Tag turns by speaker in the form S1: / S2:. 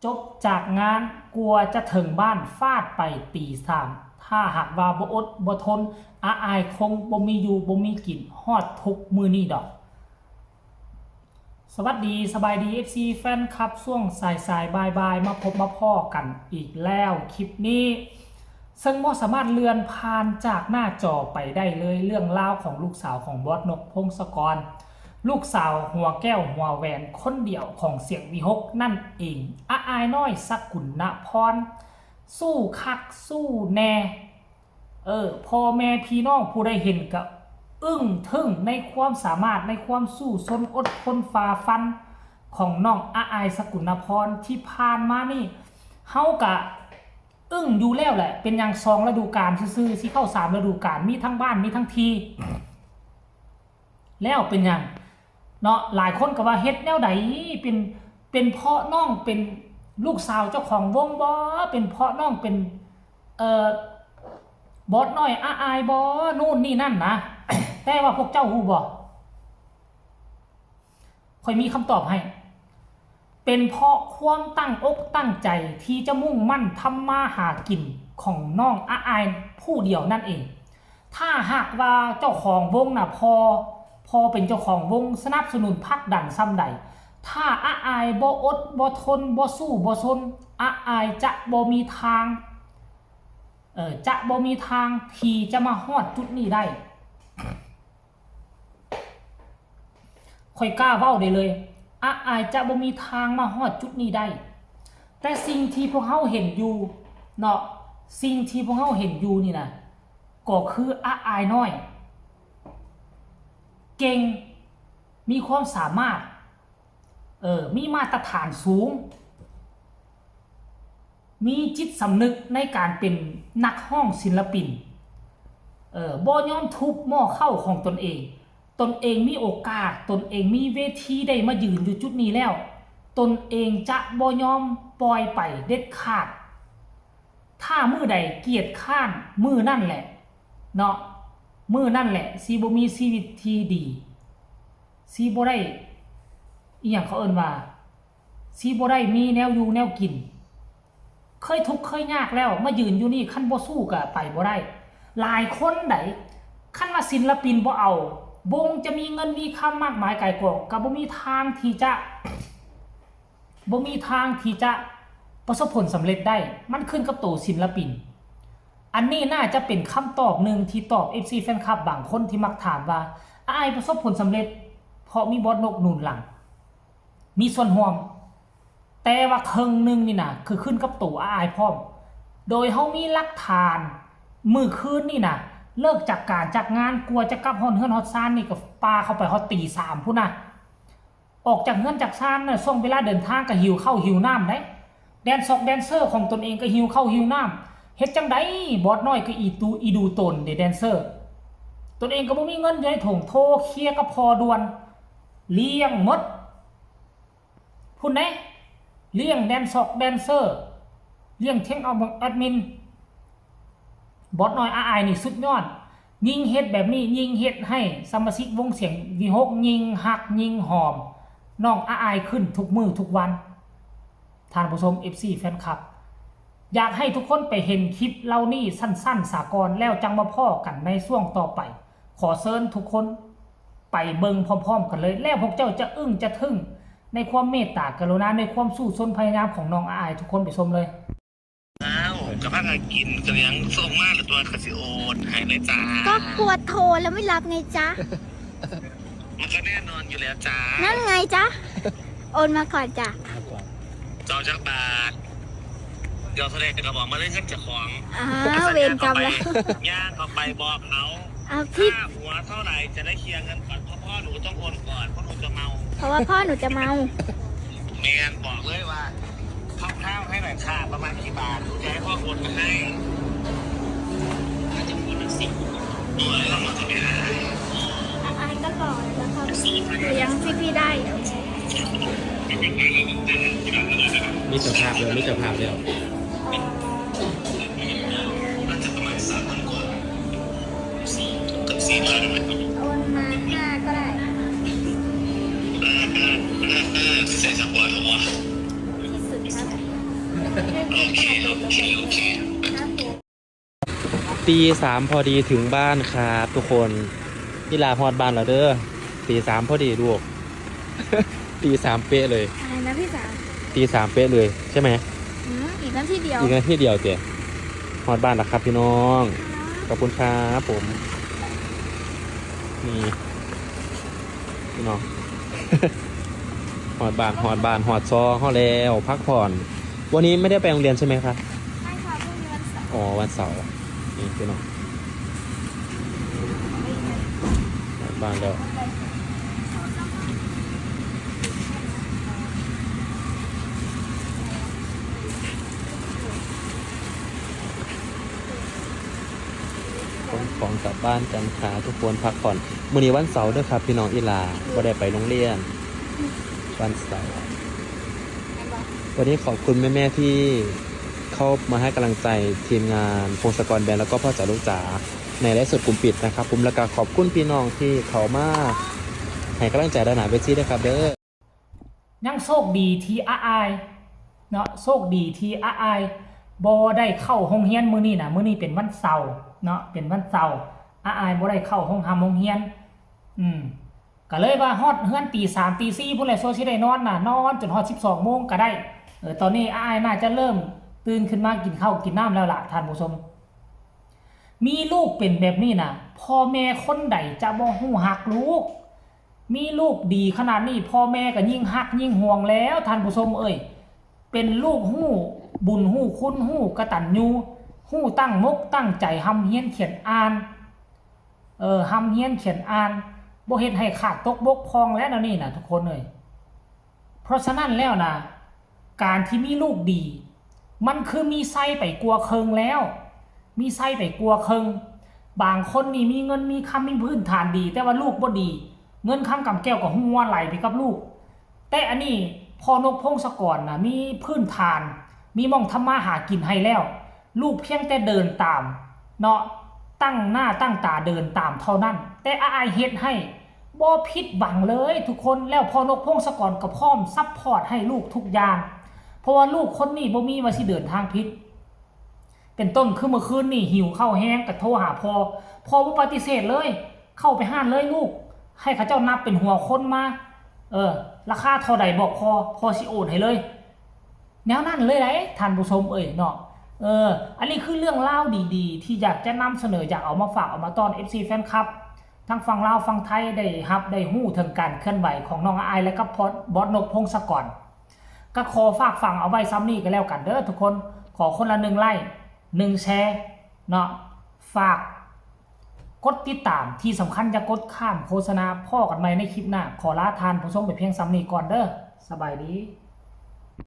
S1: จบจากงานกลัวจะถึงบ้านฟาดไปตีสามถ้าหากว่าบ่อดบ่ทนอาอายคงบ่มีอยู่บ่มีกินฮอดทุกมือนี่ดอกสวัสดีสบายดี FC แฟนคลับช่วงสายบายมาพบมาพ่อกันอีกแล้วคลิปนี้ซึ่งบ่สามารถเลื่อนผ่านจากหน้าจอไปได้เลยเรื่องราวของลูกสาวของบอสนกพงศกรลูกสาวหัวแก้วหัวแหวนคนเดียวของเสียงวิหกนั่นเองอาอายน้อยสกุลณพรสู้คักสู้แน่พ่อแม่พี่น้องผู้ใดเห็นก็อึ้งทึ่งในความสามารถในความสู้ซนอดทนฝ่าฟันของน้องอาอายสกุลณพรที่ผ่านมานี่เฮากะอึ้งอยู่แล้วแหละเป็นอย่าง2ฤดูกาลซื่อๆที่เข้า3ฤดูกาลมีทั้งบ้านมีทั้งทีแล้วเป็นอย่างเนาะหลายคนก็ว่าเฮ็ดแนวใดเป็นเพราะน้องเป็นลูกสาวเจ้าของวงบ่เป็นเพราะน้องเป็นบอสน้อยอาอายบ่นู่นนี่นั่นนะ แต่ว่าพวกเจ้าฮู้บ่ค่อยมีคำตอบให้เป็นเพราะความตั้งอกตั้งใจที่จะมุ่งมั่นทำมาหากินของน้องอาอายผู้เดียวนั่นเองถ้าหากว่าเจ้าของวงน่ะพอเป็นเจ้าของวงสนับสนุนพักดันซ้ำใดถ้าอาอายบ่อดบ่ทนบ่สู้บ่ซนอาอายจะบ่มีทางที่จะมาฮอดจุดนี้ได้ค่อยกล้าเว้าได้เลยอาอายจะบ่มีทางมาฮอดจุดนี้ได้แต่สิ่งที่พวกเฮาเห็นอยู่เนาะสิ่งที่พวกเฮาเห็นอยู่นี่นะก็คืออาอายน้อยเก่งมีความสามารถมีมาตรฐานสูงมีจิตสำนึกในการเป็นนักร้องศิลปินบ่ยอมทุบหม้อเข้าของตนเองมีโอกาสตนเองมีเวทีได้มายืนอยู่จุดนี้แล้วตนเองจะบ่ยอมปล่อยไปเด็ดขาดถ้ามือใดเกียจข้านมือนั่นแหละเนาะมือนั่นแหละสิบ่มีชีวิตที่ดีสิบ่ได้อีหยังเขาเอิ้นว่าสิบ่ได้มีแนวอยู่แนวกินเคยทุกข์เคยยากแล้วมายืนอยู่นี่คันบ่สู้ก็ไปบ่ได้หลายคนไดคันว่าศิลปินบ่เอาวงจะมีเงินมีคำมากมายไกลกองก็บ่มีทางที่จะประสบผลสำเร็จได้มันขึ้นกับตัวศิลปินอันนี้น่าจะเป็นคำตอบหนึ่งที่ตอบ FC แฟนคลับบางคนที่มักถามว่าอ้ายประสบผลสำเร็จเพราะมีบอสนกหนุนหลังมีส่วนร่วมแต่ว่าครึ่งนึงนี่นะคือขึ้นกับตัวอ้ายพร้อมโดยเฮามีหลักฐานมื้อคืนนี่นะเลิกจากการจากงานกลัวจะกลับฮอดเฮือนฮอดซ่านนี่ก็ปาเข้าไปฮอดตี 3พุ่นน่ะออกจากเฮือนจากซ่านน่ะช่วงเวลาเดินทางก็หิวข้าวหิวน้ำได้แดนเซอร์ของตนเองก็หิวข้าวหิวน้ำเฮ็ดจังได๋บอสน้อยก็อีดูตนเด้แดนเซอร์ตนเองก็บ่มีเงินอยู่ในถุงโทรเคลียร์กับพอด่วนเลี้ยงหมดพุ่นเด้เลี้ยงแดนเซอร์เลี้ยงเทคเอาแอดมินบอสน้อยอาอายนี่สุดยอดยิงเฮ็ดแบบนี้ยิงเฮ็ดให้สมาชิกวงเสียงวิหกยิงหักยิงหอมน้องอาอายขึ้นทุกมื้อทุกวันท่านผู้ชม FC แฟนคลับอยากให้ทุกคนไปเห็นคลิปเหล่านี้สั้นๆสากลแล้วจังมาพ้อกันในช่วงต่อไปขอเชิญทุกคนไปเบิ่งพร้อมๆกันเลยแล้วพวกเจ้าจะอึ้งจะทึ่งในความเมตตากรุณาในความสู้ซนพยายามของน้องอาอายทุกคนไปชมเลย
S2: อ้าวกับพากันกินกันยังส่งมากหรือตัวคาสิโอนหายเลยจ้า
S3: ก็กลัวโทรแล้วไม่รับไงจ๊ะ
S2: มันก็แน่นอนอยู่แล้วจ้า
S3: นั่นไงจ๊ะโอนมาก่อนจ้ะ
S2: จอจักบาทเดี๋ยวแสดงกระบอกมาเล่นเงินจากของ
S3: เวรกรรมแล้ว
S2: ย่างเขาไปบอกเขา
S3: พี่
S2: หัวเท่าไหร่จะได้เคลียร์เงินก่อนเพราะพ่อหนูต้องโอนก่อนเพราะหนูจะเมา
S3: เพราะว่าพ่อหนูจะเมา
S2: แมนบอกเลยว่าข้าวให้หน่อยค่ะประมาณกี่บาทหนูจะให้พ่อโอนมาให้อาจจะพูดสิตัวเรามาจะไม่ได้
S3: อายก็หล่อแล้วครับเลี้ยงพี่ได้
S4: มิตรภาพเลย
S2: น่าจะประมาณ3,000 กว่ากับ4,000
S3: โอนมา5ก็ได้
S2: ใส่สักวันหรอวะ
S3: ที่สุดครับ ให้ผม
S2: โอเค
S3: ขนาด
S2: โอ
S3: เดิม
S2: เค
S3: แล้ว
S2: โอเค
S3: ครับผม
S4: ตีสามพอดีถึงบ้านครับทุกคนนี่ลาฮอดบ้านแล้วเด้อตีสามพอดีลูก ตีสามเป๊ะเลย
S3: อะไรนะพี่สาว
S4: ตีสามเป๊ะเลยใช่ไหม
S3: อีกนาทีเดียว
S4: อีกนาทีเดียวเจ๊ฮอดบ้านแล้วครับพี่น้องขอบคุณครับผมนี่พี่น้อง ฮอดบ้านฮอดซอฮอดแล้วพักผ่อนวันนี้ไม่ได้ไปโรงเรียนใช่ไหมครับ
S3: ใช่ค่ะพรุ่งนี้วันเสาร์
S4: อ๋อวันเสาร์นี่พี่น้องฮอดบ้านแล้วขนของกลับบ้านกันค่ะทุกคนพักผ่อนมื้อนี้วันเสาร์เด้อครับพี่น้องอีหลาบ่ได้ไปโรงเรียนวันเสาร์วันนี้ขอบคุณแม่ๆที่เข้ามาให้กำลังใจทีมงานพงศกรแบรนด์แล้วก็พ่อจ๋าลูกจ๋าในไลฟ์สดกลุ่มปิดนะครับผมแล้วก็ขอบคุณพี่น้องที่เขามาให้กำลังใจด้านหน้าเวทีด้วยครับเด้อ
S1: ยังโชคดีที่อายเนาะโชคดีที่อายบ่ได้เข้าโรงเรียนมื้อนี้นะมื้อนี้เป็นวันเสาร์เนาะเป็นวันเสาร์อายบ่ได้เข้าโรงเรียนก็เลยว่าฮอดเฮือนตี 3 ตี 4พุ่นแหละโซสิได้นอนน่ะนอนจนฮอด 12 โมงก็ได้ตอนนี้อายน่าจะเริ่มตื่นขึ้นมากินข้าวกินน้ำแล้วล่ะท่านผู้ชมมีลูกเป็นแบบนี้น่ะพ่อแม่คนใดจะบ่ฮู้ฮักลูกมีลูกดีขนาดนี้พ่อแม่ก็ยิ่งฮักยิ่งห่วงแล้วท่านผู้ชมเอ้ยเป็นลูกฮู้บุญฮู้คุณฮู้กตัญญูฮู้ตั้งมกตั้งใจหำเฮียนเขียนอ่านหำเฮียนเขียนอ่านบ่เฮ็ดให้ขาดตกบกพร่องแล้วนี่นะทุกคนเอ้ยเพราะฉะนั้นแล้วนะการที่มีลูกดีมันคือมีไส้ไปกลัวเคิงแล้วมีไส้ไปกลัวเคิงบางคนนี่มีเงินมีคำมีพื้นฐานดีแต่ว่าลูกบ่ดีเงินคำกำแก้วกับหัวไหลไปกับลูกแต่อันนี้พอนกพงศกรนะมีพื้นฐานมีมองทำมาหากินให้แล้วลูกเพียงแต่เดินตามเนาะตั้งหน้าตั้งตาเดินตามเท่านั้นแต่อายเฮ็ดให้บ่ผิดหวังเลยทุกคนแล้วพอนกพงศกรก็พร้อมซัพพอร์ตให้ลูกทุกอย่างเพราะว่าลูกคนนี้บ่มีว่าสิเดินทางผิดเป็นต้นคือเมื่อคืนนี่หิวข้าวแห้งก็โทรหาพ่อบ่ปฏิเสธเลยเข้าไปห้านเลยลูกให้เขาเจ้านับเป็นหัวคนมาราคาเท่าใดบอกพอสิโอนให้เลยแนวนั้นเลยท่านผู้ชมเนาะอันนี้คือเรื่องเล่าดีๆที่อยากจะนำเสนออยากเอามาฝากเอามาตอน FC แฟนคลับทั้งฝั่งลาวฝั่งไทยได้รับได้ฮู้ถึงการเคลื่อนไหวของน้องอายและก็บอสนกพงศกรก็ขอฝากฟังเอาไว้ซ้ำนี้ก็แล้วกันเด้อทุกคนขอคนละ1 ไลค์1 แชร์เนาะฝากกดติดตามที่สำคัญจะกดข้ามโฆษณาพ่อกันใหม่ในคลิปหน้าขอลาทานผู้ชมไปเพียงซ้ำนี้ก่อนเด้อสบายดี